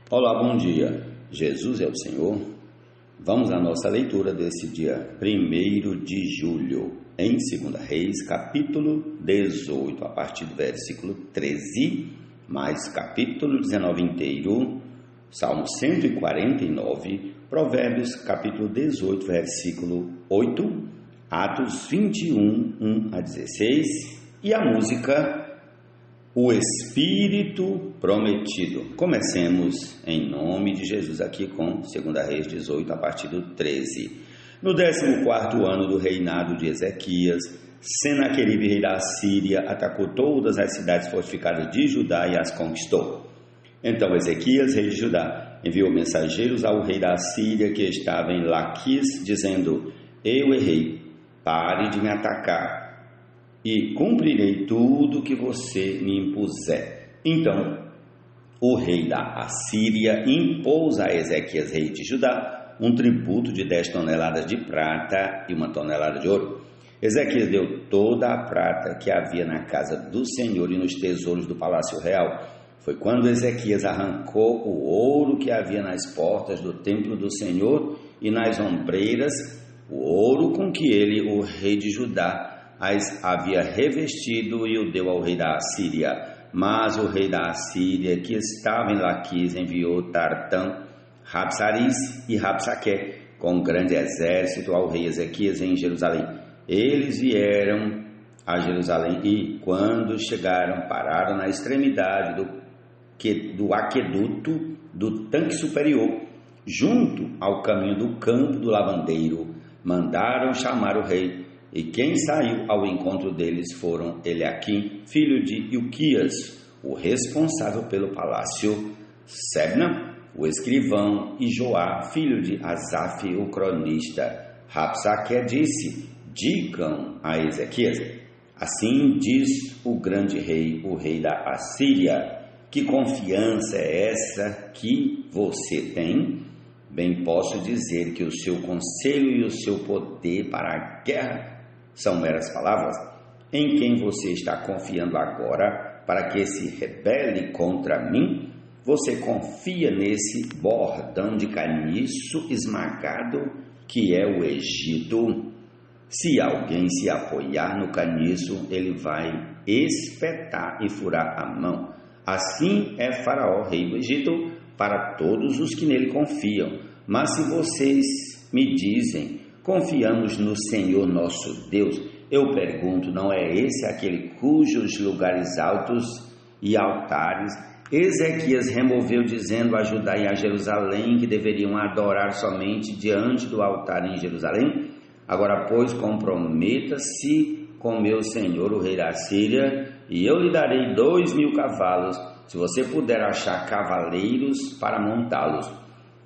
Olá, bom dia. Jesus é o Senhor. Vamos à nossa leitura desse dia 1º de julho, em 2 Reis, capítulo 18, a partir do versículo 13, mais capítulo 19 inteiro, Salmo 149, Provérbios, capítulo 18, versículo 8, Atos 21, 1 a 16, e a música O Espírito Prometido. Comecemos em nome de Jesus aqui com 2 Reis 18, a partir do 13. No 14º ano do reinado de Ezequias, Senaqueribe, rei da Assíria, atacou todas as cidades fortificadas de Judá e as conquistou. Então Ezequias, rei de Judá, enviou mensageiros ao rei da Assíria que estava em Laquis, dizendo: Eu errei, pare de me atacar e cumprirei tudo que você me impuser. Então, o rei da Assíria impôs a Ezequias, rei de Judá, um tributo de 10 toneladas de prata e 1 tonelada de ouro. Ezequias deu toda a prata que havia na casa do Senhor e nos tesouros do palácio real. Foi quando Ezequias arrancou o ouro que havia nas portas do templo do Senhor e nas ombreiras, o ouro com que ele, o rei de Judá, as havia revestido e o deu ao rei da Assíria. Mas o rei da Assíria, que estava em Laquis, enviou Tartã, Rabsaris e Rabsaque com um grande exército ao rei Ezequias em Jerusalém. Eles vieram a Jerusalém e, quando chegaram, pararam na extremidade do aqueduto do tanque superior, junto ao caminho do campo do lavandeiro. Mandaram chamar o rei. E quem saiu ao encontro deles foram Eliaquim, filho de Ilquias, o responsável pelo palácio, Sebna, o escrivão, e Joá, filho de Asaf, o cronista. Rabsaque disse: Digam a Ezequias: Assim diz o grande rei, o rei da Assíria, que confiança é essa que você tem? Bem posso dizer que o seu conselho e o seu poder para a guerra são meras palavras. Em quem você está confiando agora para que se rebele contra mim? Você confia nesse bordão de caniço esmagado que é o Egito? Se alguém se apoiar no caniço, ele vai espetar e furar a mão. Assim é Faraó, rei do Egito, para todos os que nele confiam. Mas se vocês me dizem: Confiamos no Senhor nosso Deus, eu pergunto, não é esse aquele cujos lugares altos e altares Ezequias removeu, dizendo a Judá e a Jerusalém que deveriam adorar somente diante do altar em Jerusalém? Agora, pois, comprometa-se com meu senhor, o rei da Síria, e eu lhe darei 2.000 cavalos, se você puder achar cavaleiros para montá-los.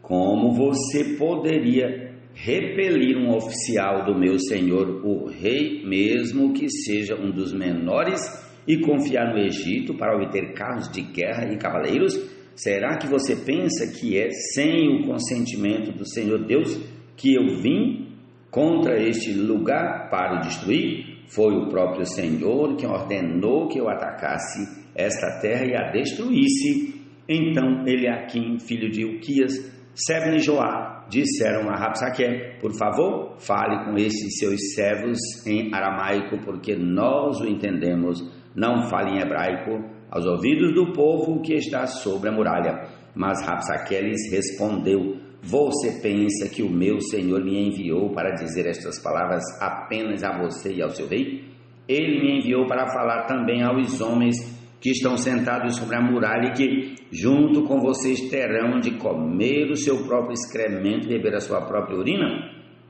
Como você poderia repelir um oficial do meu senhor, o rei, mesmo que seja um dos menores, e confiar no Egito para obter carros de guerra e cavaleiros? Será que você pensa que é sem o consentimento do Senhor Deus que eu vim contra este lugar para o destruir? Foi o próprio Senhor quem ordenou que eu atacasse esta terra e a destruísse. Então Eliaquim, filho de Ilquias, Sebna e Joá disseram a Rabsaque: Por favor, fale com esses seus servos em aramaico, porque nós o entendemos. Não fale em hebraico aos ouvidos do povo que está sobre a muralha. Mas Rabsaque lhes respondeu: Você pensa que o meu senhor me enviou para dizer estas palavras apenas a você e ao seu rei? Ele me enviou para falar também aos homens que estão sentados sobre a muralha e que, junto com vocês, terão de comer o seu próprio excremento e beber a sua própria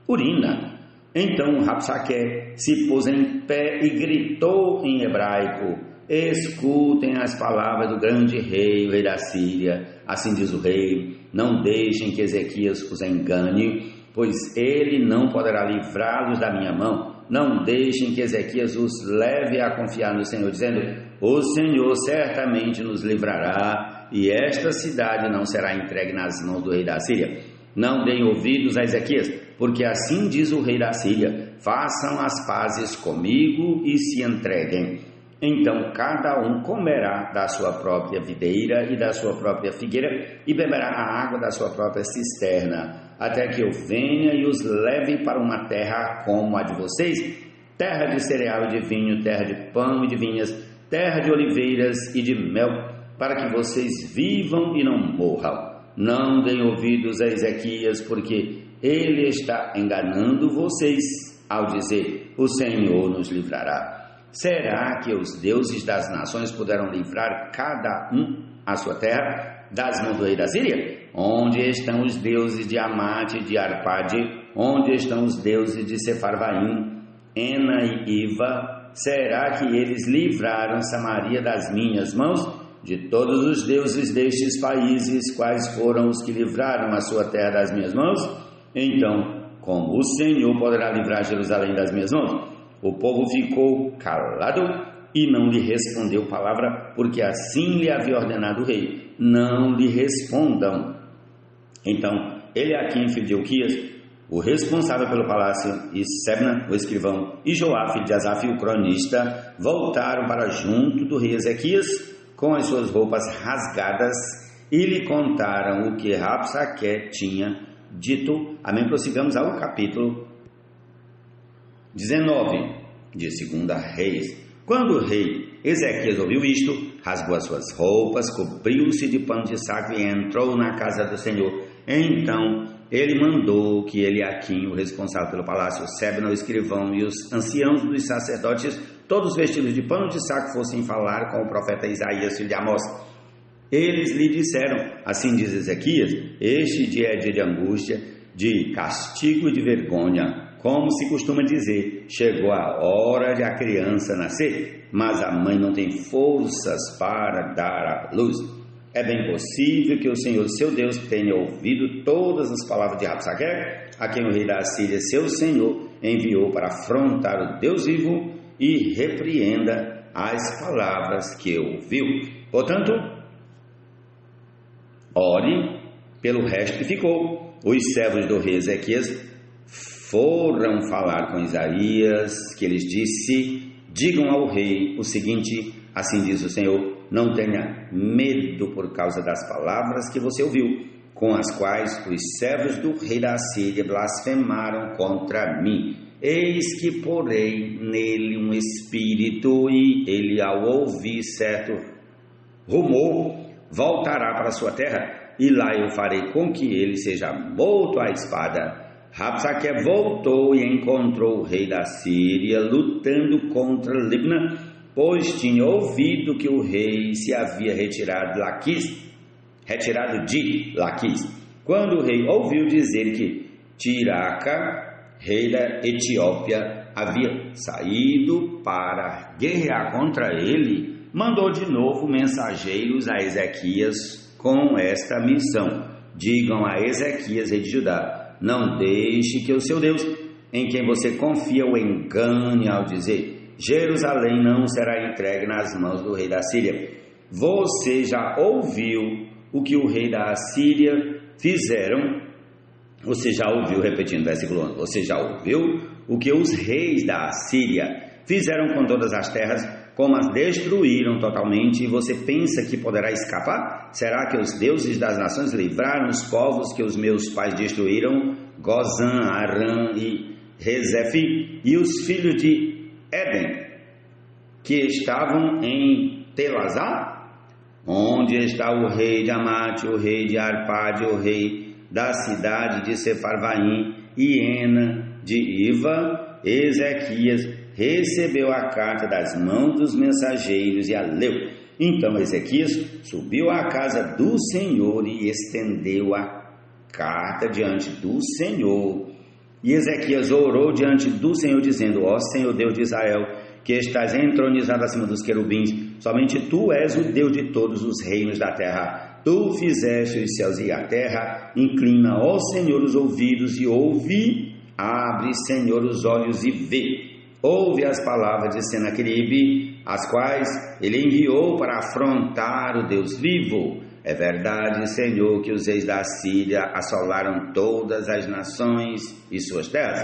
urina. Então Rabsaque se pôs em pé e gritou em hebraico: Escutem as palavras do grande rei, o rei da Síria. Assim diz o rei: Não deixem que Ezequias os engane, pois ele não poderá livrá-los da minha mão. Não deixem que Ezequias os leve a confiar no Senhor, dizendo: O Senhor certamente nos livrará, e esta cidade não será entregue nas mãos do rei da Síria. Não deem ouvidos a Ezequias, porque assim diz o rei da Síria: Façam as pazes comigo e se entreguem. Então cada um comerá da sua própria videira e da sua própria figueira, e beberá a água da sua própria cisterna, até que eu venha e os leve para uma terra como a de vocês, terra de cereal e de vinho, terra de pão e de vinhas, terra de oliveiras e de mel, para que vocês vivam e não morram. Não deem ouvidos a Ezequias, porque ele está enganando vocês ao dizer: o Senhor nos livrará. Será que os deuses das nações poderão livrar cada um a sua terra das mãos do rei da Síria? Onde estão os deuses de Amate e de Arpade? Onde estão os deuses de Sefarvaim, Ena e Iva? Será que eles livraram Samaria das minhas mãos? De todos os deuses destes países, quais foram os que livraram a sua terra das minhas mãos? Então, como o Senhor poderá livrar Jerusalém das minhas mãos? O povo ficou calado e não lhe respondeu palavra, porque assim lhe havia ordenado o rei: não lhe respondam. Então Eliaquim, filho de Hilquias, o responsável pelo palácio, e Sebna, o escrivão, e Joá, filho de Asaf, o cronista, voltaram para junto do rei Ezequias com as suas roupas rasgadas e lhe contaram o que Rabsaque tinha dito. Amém. Prossigamos ao capítulo 19 de 2 Reis. Quando o rei Ezequias ouviu isto, rasgou as suas roupas, cobriu-se de pano de saco e entrou na casa do Senhor. Então ele mandou que Eliaquim, o responsável pelo palácio, Sebna, o escrivão, e os anciãos dos sacerdotes, todos vestidos de pano de saco, fossem falar com o profeta Isaías, filho de Amós. Eles lhe disseram: assim diz Ezequias, este dia é dia de angústia, de castigo e de vergonha. Como se costuma dizer, chegou a hora de a criança nascer, mas a mãe não tem forças para dar à luz. É bem possível que o Senhor, seu Deus, tenha ouvido todas as palavras de Rabsaque, a quem o rei da Síria, seu senhor, enviou para afrontar o Deus vivo, e repreenda as palavras que ouviu. Portanto, ore pelo resto que ficou. Os servos do rei Ezequias foram falar com Isaías, que lhes disse: digam ao rei o seguinte: assim diz o Senhor, não tenha medo por causa das palavras que você ouviu, com as quais os servos do rei da Síria blasfemaram contra mim. Eis que porei nele um espírito, e ele, ao ouvir certo rumor, voltará para a sua terra, e lá eu farei com que ele seja morto à espada. Rabsaque voltou e encontrou o rei da Síria lutando contra Libna, pois tinha ouvido que o rei se havia retirado de Laquis. Quando o rei ouviu dizer que Tiraca, rei da Etiópia, havia saído para guerrear contra ele, mandou de novo mensageiros a Ezequias com esta missão: digam a Ezequias, rei de Judá, não deixe que o seu Deus, em quem você confia, o engane ao dizer: Jerusalém não será entregue nas mãos do rei da Síria. Você já ouviu o que o rei da Síria fizeram? Você já ouviu, repetindo, versículo 11, você já ouviu o que os reis da Síria fizeram com todas as terras, como as destruíram totalmente, e você pensa que poderá escapar? Será que os deuses das nações livraram os povos que os meus pais destruíram, Gozã, Arã e Rezefi, e os filhos de Éden, que estavam em Telazar? Onde está o rei de Amate, o rei de Arpade, o rei da cidade de Sefarvaim e Ena de Iva? Ezequias recebeu a carta das mãos dos mensageiros e a leu. Então Ezequias subiu à casa do Senhor e estendeu a carta diante do Senhor. E Ezequias orou diante do Senhor, dizendo: ó Senhor Deus de Israel, que estás entronizado acima dos querubins, somente tu és o Deus de todos os reinos da terra. Tu fizeste os céus e a terra. Inclina, ó Senhor, os ouvidos e ouve. Abre, Senhor, os olhos e vê. Ouve as palavras de Senaqueribe, as quais ele enviou para afrontar o Deus vivo. É verdade, Senhor, que os reis da Síria assolaram todas as nações e suas terras,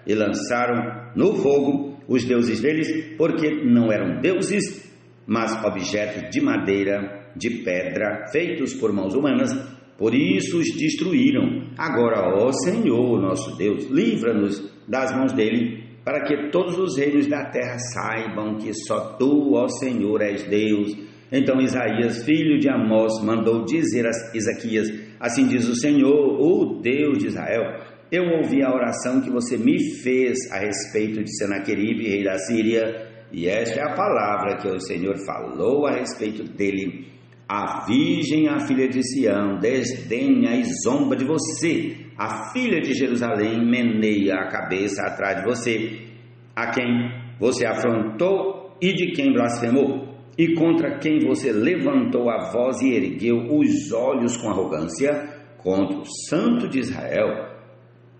e lançaram no fogo os deuses deles, porque não eram deuses, mas objetos de madeira, de pedra, feitos por mãos humanas. Por isso os destruíram. Agora, ó Senhor, nosso Deus, livra-nos das mãos dele, para que todos os reinos da terra saibam que só tu, ó Senhor, és Deus. Então Isaías, filho de Amós, mandou dizer a Ezequias: assim diz o Senhor, o Deus de Israel: eu ouvi a oração que você me fez a respeito de Senaqueribe, rei da Síria, e esta é a palavra que o Senhor falou a respeito dele. A virgem, a filha de Sião, desdenha e zomba de você. A filha de Jerusalém meneia a cabeça atrás de você, a quem você afrontou e de quem blasfemou, e contra quem você levantou a voz e ergueu os olhos com arrogância, contra o Santo de Israel.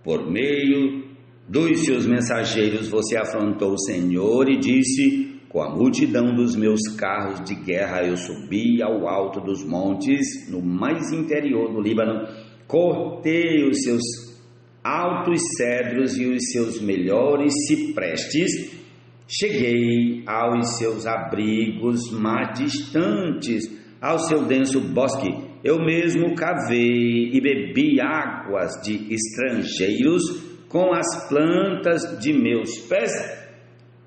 Por meio dos seus mensageiros você afrontou o Senhor e disse: com a multidão dos meus carros de guerra eu subi ao alto dos montes, no mais interior do Líbano, cortei os seus altos cedros e os seus melhores ciprestes, cheguei aos seus abrigos mais distantes, ao seu denso bosque. Eu mesmo cavei e bebi águas de estrangeiros com as plantas de meus pés.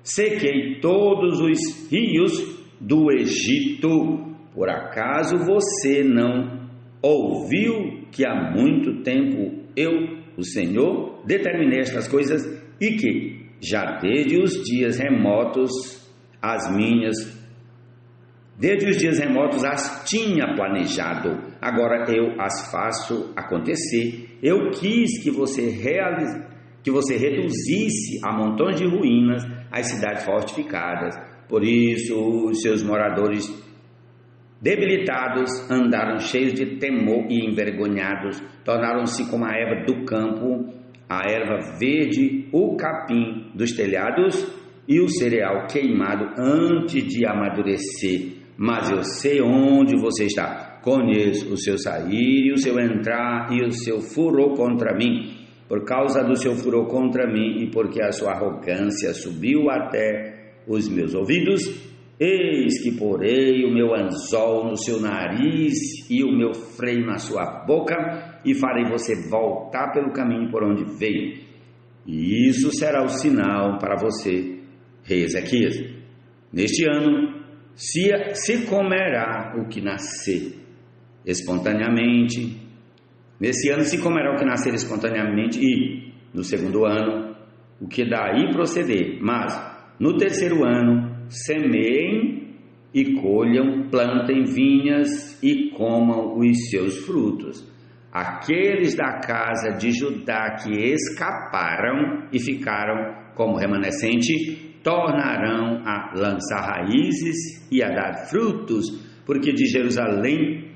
Sequei todos os rios do Egito. Por acaso você não ouviu que há muito tempo eu, o Senhor, determinei estas coisas e que já desde os dias remotos as tinha planejado? Agora eu as faço acontecer. Eu quis que você reduzisse a montões de ruínas as cidades fortificadas. Por isso os seus moradores debilitados andaram cheios de temor e envergonhados, tornaram-se como a erva do campo, a erva verde, o capim dos telhados e o cereal queimado antes de amadurecer. Mas eu sei onde você está, conheço o seu sair e o seu entrar e o seu furor contra mim. Por causa do seu furor contra mim e porque a sua arrogância subiu até os meus ouvidos, eis que porei o meu anzol no seu nariz e o meu freio na sua boca, e farei você voltar pelo caminho por onde veio. E isso será o sinal para você, rei Ezequias. Neste ano se comerá o que nascer espontaneamente. Nesse ano se comerá o que nascer espontaneamente, e no segundo ano o que daí proceder. Mas no terceiro ano semeiem e colham, plantem vinhas e comam os seus frutos. Aqueles da casa de Judá que escaparam e ficaram como remanescente tornarão a lançar raízes e a dar frutos, porque de Jerusalém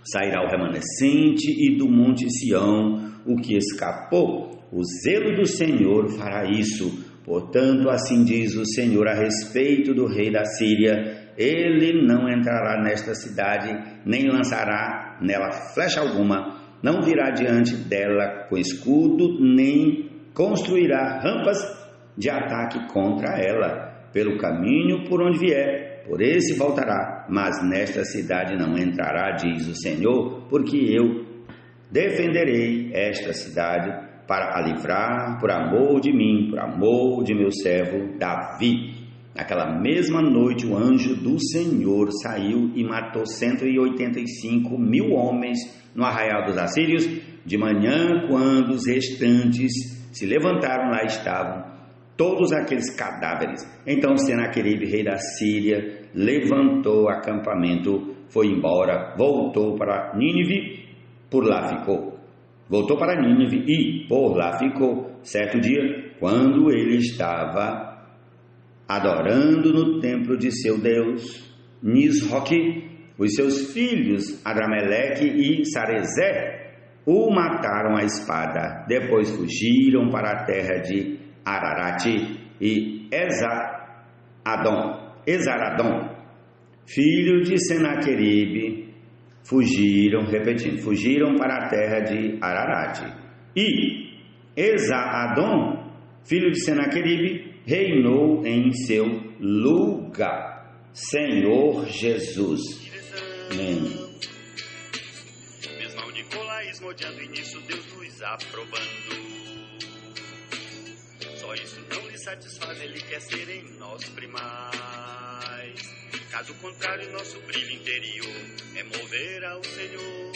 sairá o remanescente e do monte Sião o que escapou. O zelo do Senhor fará isso. Portanto, assim diz o Senhor a respeito do rei da Síria: ele não entrará nesta cidade, nem lançará nela flecha alguma, não virá diante dela com escudo, nem construirá rampas de ataque contra ela. Pelo caminho por onde vier, por esse voltará, mas nesta cidade não entrará, diz o Senhor, porque eu defenderei esta cidade para a livrar por amor de mim, por amor de meu servo Davi. Naquela mesma noite o anjo do Senhor saiu e matou 185.000 homens no arraial dos assírios. De manhã, quando os restantes se levantaram, lá estavam todos aqueles cadáveres. Então Senaqueribe, rei da Síria, levantou acampamento, foi embora, voltou para Nínive, por lá ficou. Voltou para Nínive e por lá ficou. Certo dia, quando ele estava adorando no templo de seu Deus Nisroque, os seus filhos Adrameleque e Sarezer o mataram à espada. Depois fugiram para a terra de Ararate e Esaradom, filho de Senaqueribe, fugiram para a terra de Ararate. E Esaradom, filho de Senaqueribe, reinou em seu lugar. Senhor Jesus. Amém. Mesmo ao nicolaísmo odiando e nisso Deus nos aprovando. Só isso não lhe satisfaz, ele quer ser em nós primais. Caso contrário, nosso brilho interior é mover ao Senhor.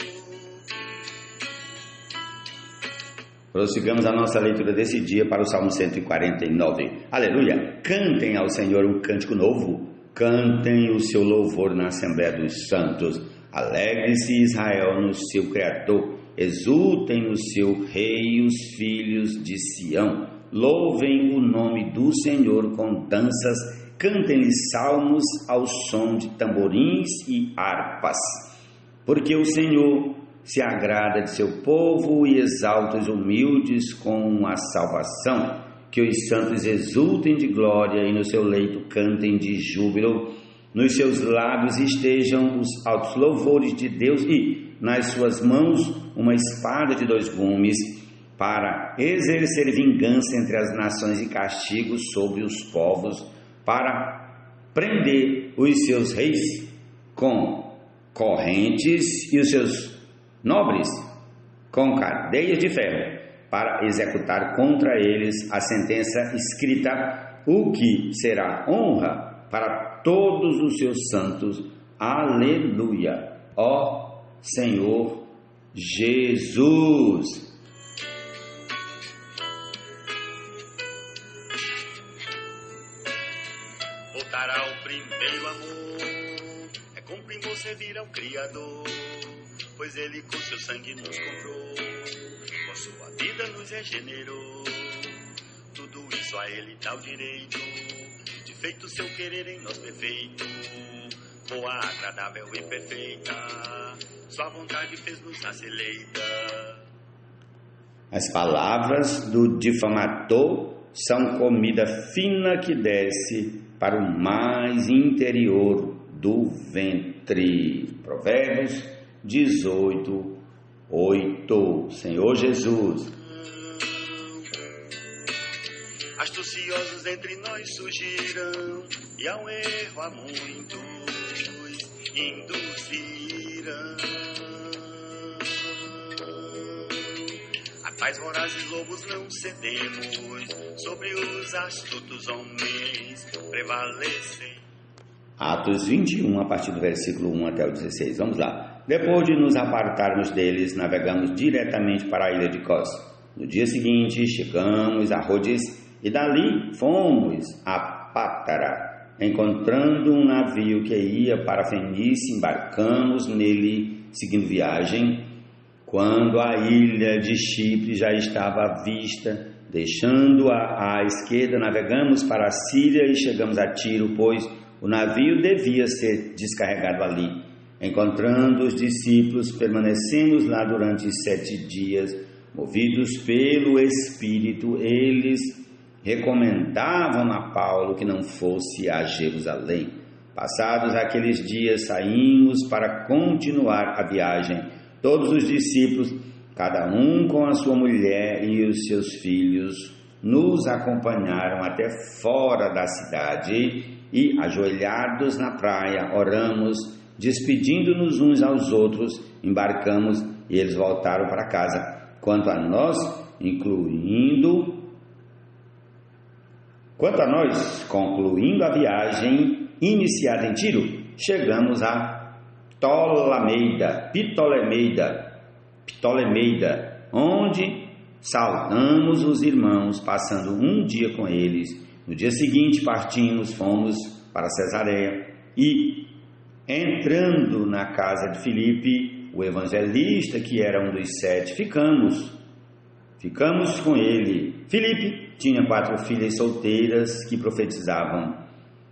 Prossigamos a nossa leitura desse dia para o Salmo 149. Aleluia! Cantem ao Senhor um cântico novo. Cantem o seu louvor na Assembleia dos Santos. Alegre-se Israel no seu Criador. Exultem no seu Rei os filhos de Sião. Louvem o nome do Senhor com danças. Cantem-lhe salmos ao som de tamborins e harpas. Porque o Senhor se agrada de seu povo e exalta os humildes com a salvação. Que os santos exultem de glória e no seu leito cantem de júbilo. Nos seus lábios estejam os altos louvores de Deus e nas suas mãos uma espada de 2 gumes para exercer vingança entre as nações e castigos sobre os povos, para prender os seus reis com correntes e os seus nobres com cadeias de ferro, para executar contra eles a sentença escrita, o que será honra para todos os seus santos. Aleluia! Ó Senhor Jesus! Voltar ao primeiro amor é com primor servir ao Criador, pois ele com seu sangue nos comprou, com sua vida nos regenerou. Tudo isso a ele dá o direito de feito seu querer em nós perfeito, boa, agradável e perfeita, sua vontade fez-nos nascer eleita. As palavras do difamador são comida fina que desce para o mais interior do ventre. Provérbios 18:8. Senhor Jesus. Astuciosos entre nós surgirão e ao erro a muitos induzirão. A tais vorazes lobos não cedemos, sobre os astutos homens prevalecem. Atos 21, a partir do versículo 1 até o 16. Vamos lá. Depois de nos apartarmos deles, navegamos diretamente para a ilha de Cos. No dia seguinte, chegamos a Rhodes e dali fomos a Pátara. Encontrando um navio que ia para Fenícia, embarcamos nele, seguindo viagem. Quando a ilha de Chipre já estava à vista, deixando-a à esquerda, navegamos para a Síria e chegamos a Tiro, pois o navio devia ser descarregado ali. Encontrando os discípulos, permanecemos lá durante 7 dias. Movidos pelo Espírito, eles recomendavam a Paulo que não fosse a Jerusalém. Passados aqueles dias, saímos para continuar a viagem. Todos os discípulos, cada um com a sua mulher e os seus filhos, nos acompanharam até fora da cidade e, ajoelhados na praia, oramos, despedindo-nos uns aos outros, embarcamos e eles voltaram para casa. Quanto a nós, concluindo a viagem iniciada em Tiro, chegamos a Ptolemeida, onde saudamos os irmãos, passando um dia com eles. No dia seguinte partimos, fomos para Cesareia e, entrando na casa de Filipe, o evangelista, que era um dos 7, ficamos com ele. Filipe tinha 4 filhas solteiras que profetizavam.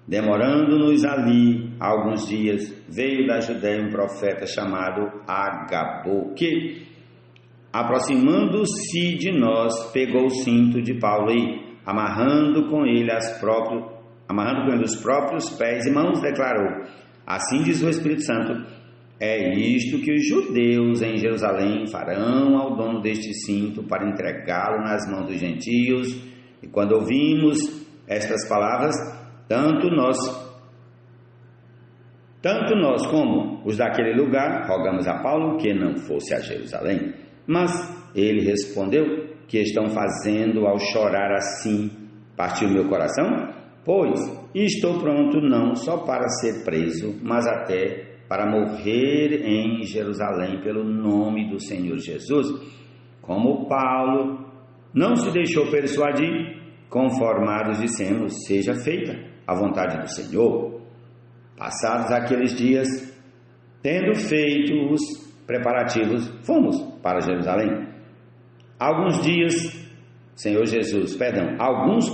Demorando-nos ali alguns dias, veio da Judéia um profeta chamado Agabo, que, aproximando-se de nós, pegou o cinto de Paulo e, amarrando com ele os próprios pés e mãos, declarou: assim diz o Espírito Santo, é isto que os judeus em Jerusalém farão ao dono deste cinto para entregá-lo nas mãos dos gentios. E quando ouvimos estas palavras, tanto nós como os daquele lugar, rogamos a Paulo que não fosse a Jerusalém. Mas ele respondeu: que estão fazendo ao chorar assim? Partiu meu coração? Pois estou pronto não só para ser preso, mas até para morrer em Jerusalém pelo nome do Senhor Jesus. Como Paulo não se deixou persuadir, conformados dissemos: seja feita a vontade do Senhor. Passados aqueles dias, tendo feito os preparativos, fomos para Jerusalém. Alguns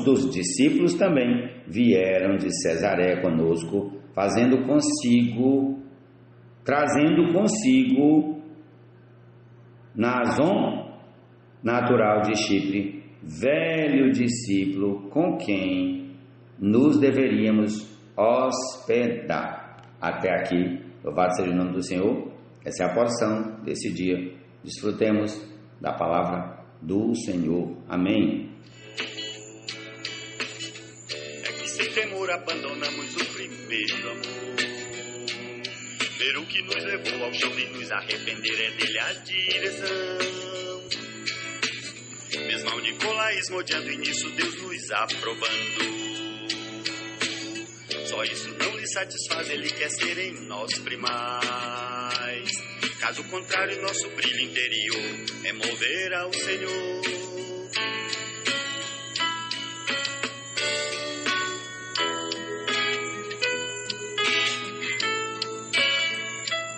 dos discípulos também vieram de Cesareia conosco, trazendo consigo Naasson, natural de Chipre, velho discípulo com quem nos deveríamos hospedar. Até aqui, louvado seja o nome do Senhor. Essa é a porção desse dia. Desfrutemos da palavra do Senhor. Amém. É que sem temor abandonamos o primeiro amor. Ver o que nos levou ao chão e nos arrepender é dele a direção. Mesmo ao Nicolás esmodeando e nisso Deus nos aprovando. Só isso não lhe satisfaz, ele quer ser em nós primais. Caso contrário, nosso brilho interior é mover ao Senhor.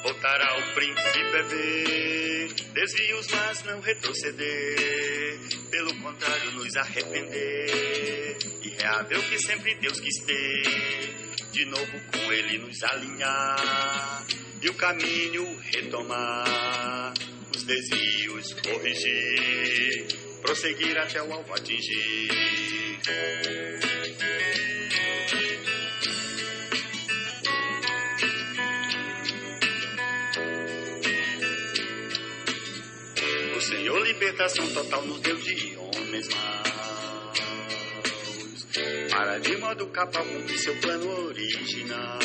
Voltar ao princípio é ver desvios, mas não retroceder. Pelo contrário, nos arrepender e reaver o que sempre Deus quis ter. De novo com ele nos alinhar e o caminho retomar, os desvios corrigir, prosseguir até o alvo atingir. O Senhor libertação total nos deu de homens maus, para de modo capaz cumprir seu plano original.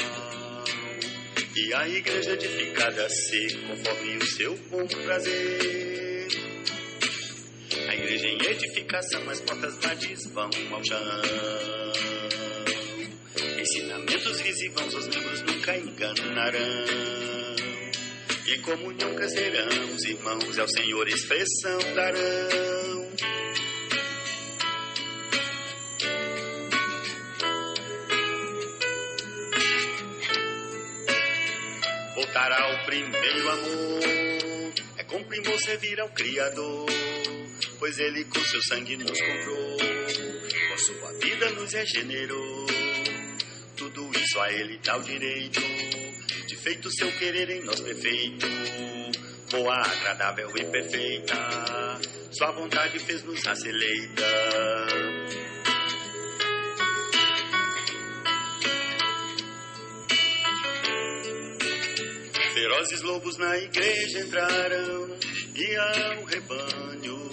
E a igreja edificada ser conforme o seu bom prazer. A igreja em edificação, as portas vadias vão ao chão. Ensinamentos visivãos, os membros nunca enganarão. E em comunhão crescerão, os irmãos ao Senhor expressão darão. Voltar ao primeiro amor é com primor servir ao Criador, pois ele com seu sangue nos comprou, com sua vida nos regenerou. Tudo isso a ele dá o direito de feito seu querer em nós perfeito, boa, agradável e perfeita. Sua vontade fez-nos raça eleita. Ferozes lobos na igreja entraram e ao rebanho